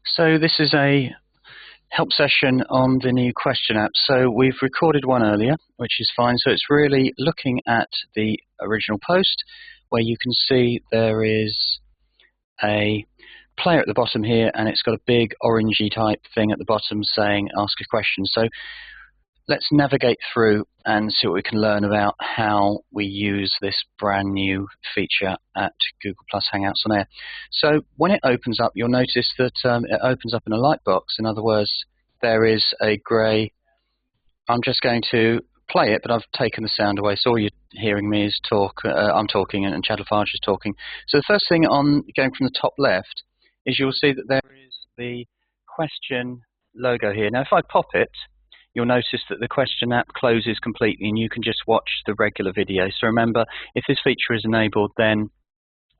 So this is a help session on the new question app. So we've recorded one earlier, which is fine. So it's really looking at the original post where you can see there is a player at the bottom here, and it's got a big orangey type thing at the bottom saying ask a question. So let's navigate through and see what we can learn about how we use this brand new feature at Google Plus Hangouts on Air. So when it opens up, you'll notice that it opens up in a light box. In other words, there is a grey. I'm just going to play it, but I've taken the sound away, so all you're hearing me is talk. I'm talking and Chad Lafarge is talking. So the first thing on going from the top left is you'll see that there is the question logo here. Now if I pop it, you'll notice that the question app closes completely and you can just watch the regular video. So remember, if this feature is enabled, then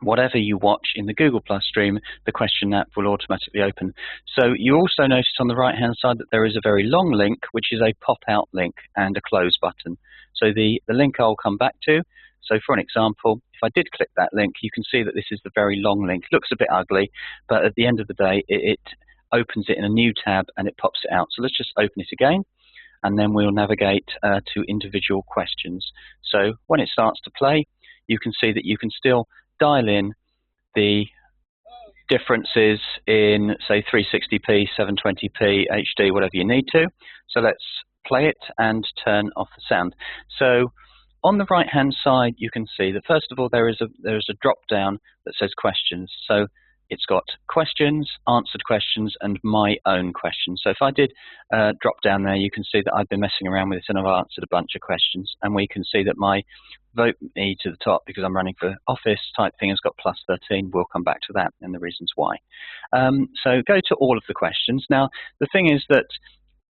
whatever you watch in the Google Plus stream, the question app will automatically open. So you also notice on the right-hand side that there is a very long link, which is a pop-out link and a close button. So the link I'll come back to. So for an example, if I did click that link, you can see that this is the very long link. It looks a bit ugly, but at the end of the day, it opens it in a new tab and it pops it out. So let's just open it again, and then we'll navigate to individual questions. So when it starts to play, you can see that you can still dial in the differences in, say, 360p, 720p, HD, whatever you need to. So let's play it and turn off the sound. So on the right-hand side, you can see that first of all there is a drop-down that says questions. So it's got questions, answered questions, and my own questions. So if I did drop down there, you can see that I've been messing around with it and I've answered a bunch of questions. And we can see that my vote me to the top, because I'm running for office type thing, has got plus 13. We'll come back to that and the reasons why. So go to all of the questions. Now, the thing is that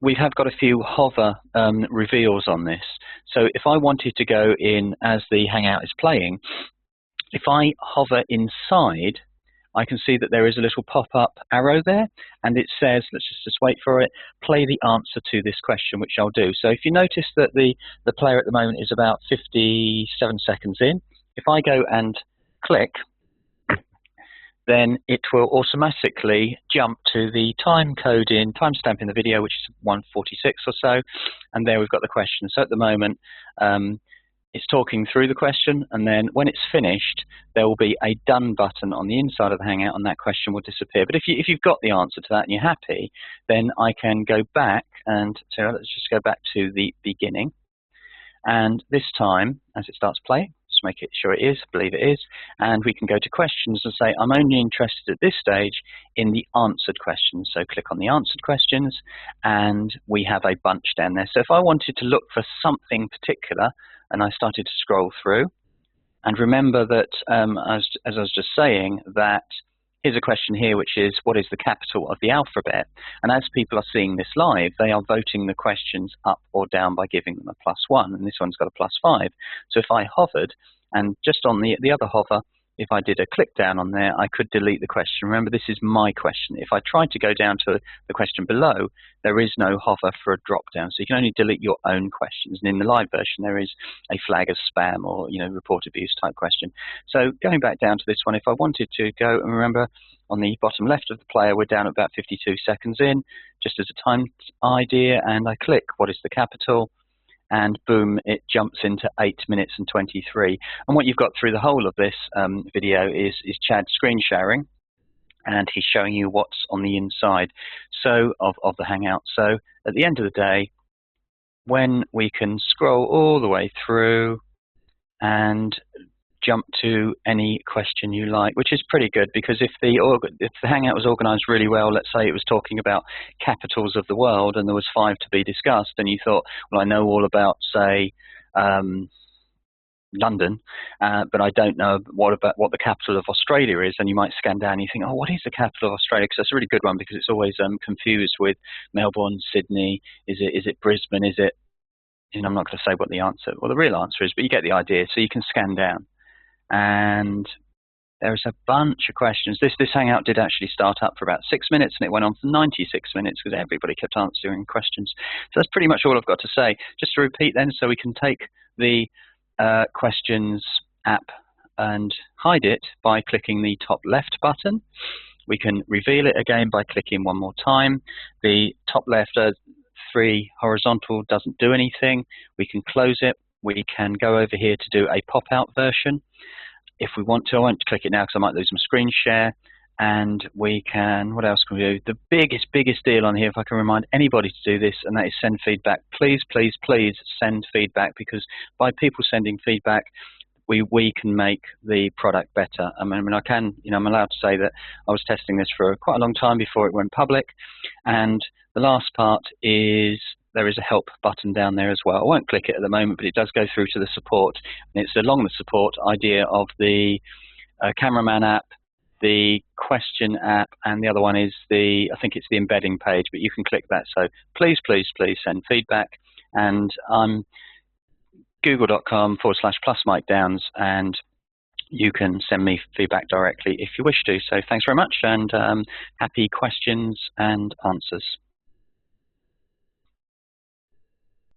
we have got a few hover reveals on this. So if I wanted to go in as the Hangout is playing, if I hover inside, I can see that there is a little pop-up arrow there, and it says, let's just wait for it, play the answer to this question, which I'll do. So if you notice that the player at the moment is about 57 seconds in, if I go and click, then it will automatically jump to the timestamp in the video, which is 1:46 or so, and there we've got the question. So at the moment, it's talking through the question, and then when it's finished, there will be a done button on the inside of the Hangout, and that question will disappear. But if you've got the answer to that and you're happy, then I can go back and so let's just go back to the beginning. And this time, as it starts playing, just make it sure it is, I believe it is, and we can go to questions and say, I'm only interested at this stage in the answered questions. So click on the answered questions, and we have a bunch down there. So if I wanted to look for something particular, and I started to scroll through, and remember that, as I was just saying, that here's a question here, which is, what is the capital of the alphabet? And as people are seeing this live, they are voting the questions up or down by giving them a +1, and this one's got a +5. So if I hovered, and just on the other hover, if I did a click down on there, I could delete the question. Remember, this is my question. If I tried to go down to the question below, there is no hover for a drop down. So you can only delete your own questions. And in the live version, there is a flag of spam or report abuse type question. So going back down to this one, if I wanted to go, and remember on the bottom left of the player, we're down at about 52 seconds in, just as a time idea, and I click, what is the capital? And boom, it jumps into 8 minutes and 23. And what you've got through the whole of this video is Chad screen sharing, and he's showing you what's on the inside of the Hangout. So at the end of the day, when we can scroll all the way through and jump to any question you like, which is pretty good, because if the Hangout was organized really well, let's say it was talking about capitals of the world and there was 5 to be discussed, and you thought, well, I know all about, say, London, but I don't know what the capital of Australia is, and you might scan down and you think, oh, what is the capital of Australia? Because that's a really good one, because it's always confused with Melbourne, Sydney, is it Brisbane, is it, I'm not going to say what the real answer is, but you get the idea. So you can scan down. And there's a bunch of questions. This Hangout did actually start up for about 6 minutes, and it went on for 96 minutes because everybody kept answering questions. So that's pretty much all I've got to say. Just to repeat then, so we can take the questions app and hide it by clicking the top left button. We can reveal it again by clicking one more time. The top left 3 horizontal doesn't do anything. We can close it. We can go over here to do a pop-out version. If we want to, I won't click it now because I might lose my screen share. And we can, what else can we do? The biggest deal on here, if I can remind anybody to do this, and that is send feedback. Please, please, please send feedback, because by people sending feedback, we can make the product better. I mean, I'm allowed to say that I was testing this for quite a long time before it went public. And the last part is there is a help button down there as well. I won't click it at the moment, but it does go through to the support. And it's along the support idea of the cameraman app, the question app, and the other one is I think it's the embedding page, but you can click that. So please, please, please send feedback. And I'm google.com/+MikeDownes, and you can send me feedback directly if you wish to. So thanks very much, and happy questions and answers.